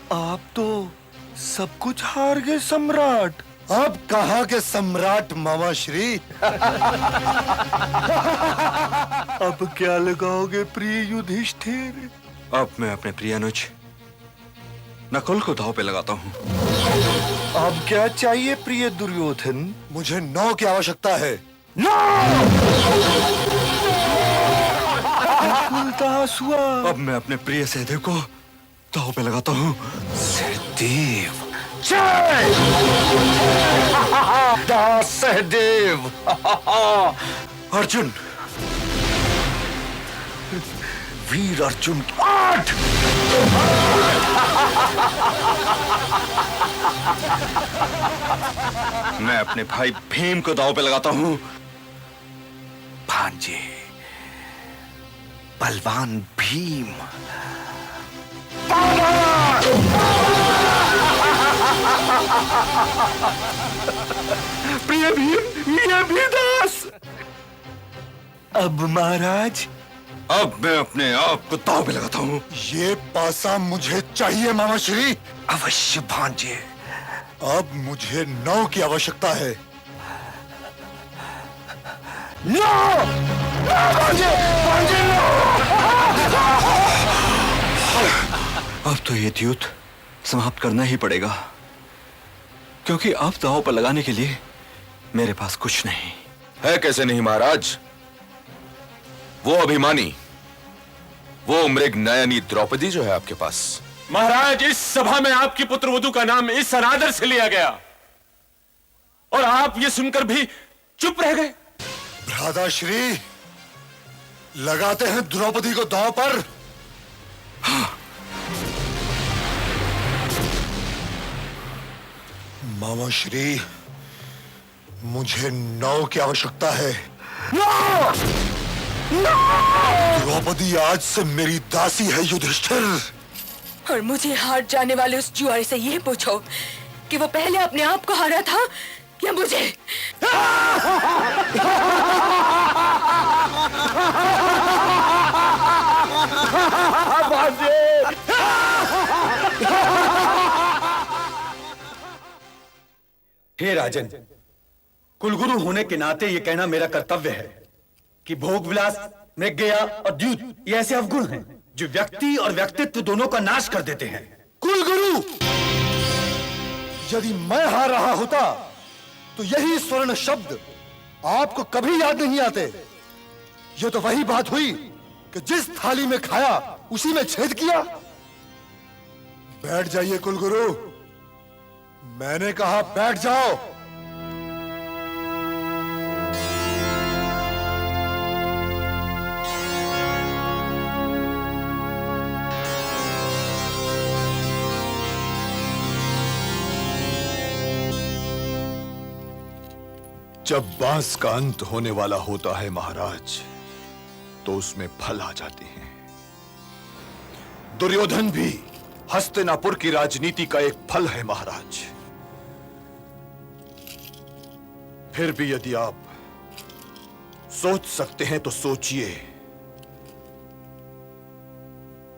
आप तो सब कुछ हार गए सम्राट। अब कहाँ के सम्राट मामा श्री। अब क्या लगाओगे प्रिय युधिष्ठिर? अब मैं अपने प्रिय अनुज नकुल को दांव पे लगाता हूँ। अब क्या चाहिए प्रिय दुर्योधन? मुझे 9 की आवश्यकता है। दास हुआ। अब मैं अपने प्रिय सहदेव को दांव पे लगाता हूँ। सहदेव जय। दास सहदेव। अर्जुन, वीर अर्जुन 8। मैं अपने भाई भीम को दांव पे लगाता हूँ। भांजे, बलवान भीम। प्रिय भीम, ये भी दास। अब महाराज, अब मैं अपने आप को दांव पे लगाता हूँ। ये पासा मुझे चाहिए मामा श्री। अवश्य भांजे। अब मुझे 9 की आवश्यकता है। नो! भांजे! भांजे नो! अब तो ये युद्ध समाप्त करना ही पड़ेगा, क्योंकि अब दांव पर लगाने के लिए मेरे पास कुछ नहीं है। कैसे नहीं महाराज? वो अभिमानी, वो मृग नयनी द्रौपदी जो है आपके पास। महाराज, इस सभा में आपकी पुत्रवधू का नाम इस अनादर से लिया गया और आप ये सुनकर भी चुप रह गए। भ्राताश्री, लगाते हैं द्रौपदी को दांव पर। मामा श्री, मुझे 9 की आवश्यकता है। द्रौपदी आज से मेरी दासी है युधिष्ठिर। और मुझे हार जाने वाले उस जुआरी से ये पूछो कि वो पहले अपने आप को हारा था या मुझे। हे राजन, कुलगुरु होने के नाते यह कहना मेरा कर्तव्य है कि भोग विलास, मृगया और द्यूत ये ऐसे अवगुण हैं जो व्यक्ति और व्यक्तित्व दोनों का नाश कर देते हैं। कुलगुरु, यदि मैं हार रहा होता तो यही स्वर्ण शब्द आपको कभी याद नहीं आते। ये तो वही बात हुई कि जिस थाली में खाया उसी में छेद किया। बैठ जाइए कुलगुरु, मैंने कहा बैठ जाओ। जब बांस का अंत होने वाला होता है महाराज, तो उसमें फल आ जाते हैं। दुर्योधन भी हस्तिनापुर की राजनीति का एक फल है महाराज। फिर भी यदि आप सोच सकते हैं तो सोचिए।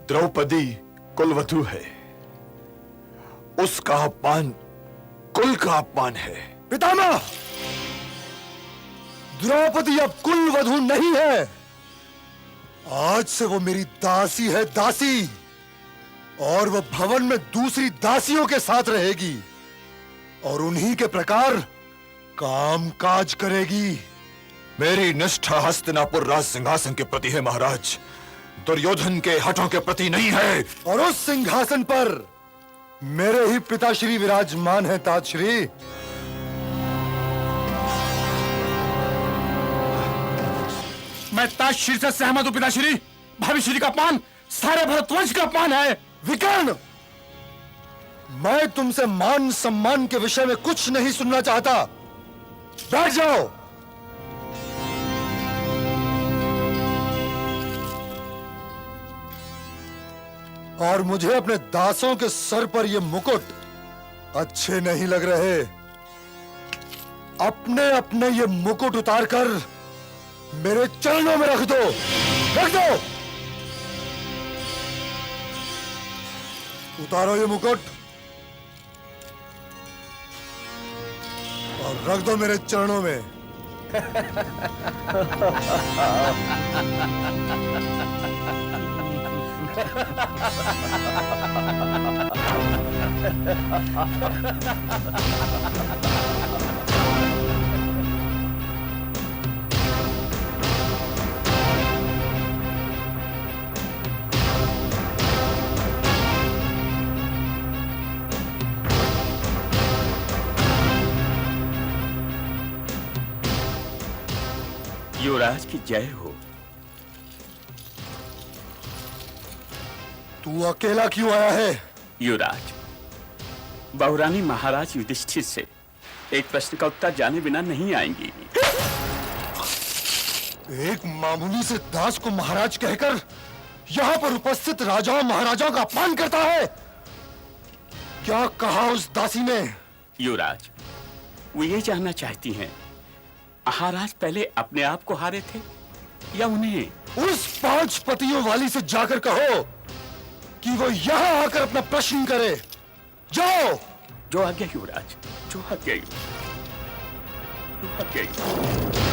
द्रौपदी कुलवधू है, उसका अपमान कुल का अपमान है। पितामह, द्रौपदी अब कुलवधू नहीं है। आज से वो मेरी दासी है, दासी। और वो भवन में दूसरी दासियों के साथ रहेगी और उन्हीं के प्रकार काम काज करेगी। मेरी निष्ठा हस्तिनापुर राज सिंहासन के प्रति है महाराज, दुर्योधन के हठों के प्रति नहीं है। और उस सिंहासन पर मेरे ही पिताश्री विराजमान हैं तातश्री। मैं ताजश्री से सहमत हूं पिताश्री। भविश्री का अपमान सारे भरतवंश का अपमान है। विकर्ण, मैं तुमसे मान सम्मान के विषय में कुछ नहीं सुनना चाहता। बैठ जाओ। और मुझे अपने दासों के सर पर ये मुकुट अच्छे नहीं लग रहे। अपने अपने ये मुकुट उतारकर मेरे चरणों में रख दो, रख दो। उतारो ये मुकुट और रख दो मेरे चरणों में। युवराज की जय हो। तू अकेला क्यों आया है? युवराज, बहुरानी महाराज युधिष्ठिर से एक प्रश्न का उत्तर जाने बिना नहीं आएंगी। एक मामूली से दास को महाराज कहकर यहां पर उपस्थित राजाओं महाराजाओं का अपमान करता है। क्या कहा उस दासी ने? युवराज, वो ये जानना चाहती हैं, महाराज पहले अपने आप को हारे थे या उन्हें? उस 5 पतियों वाली से जाकर कहो कि वो यहां आकर अपना प्रश्न करे। जाओ। जो आज्ञा युवराज, जो आज्ञा युवराज, जो आज्ञा युवराज।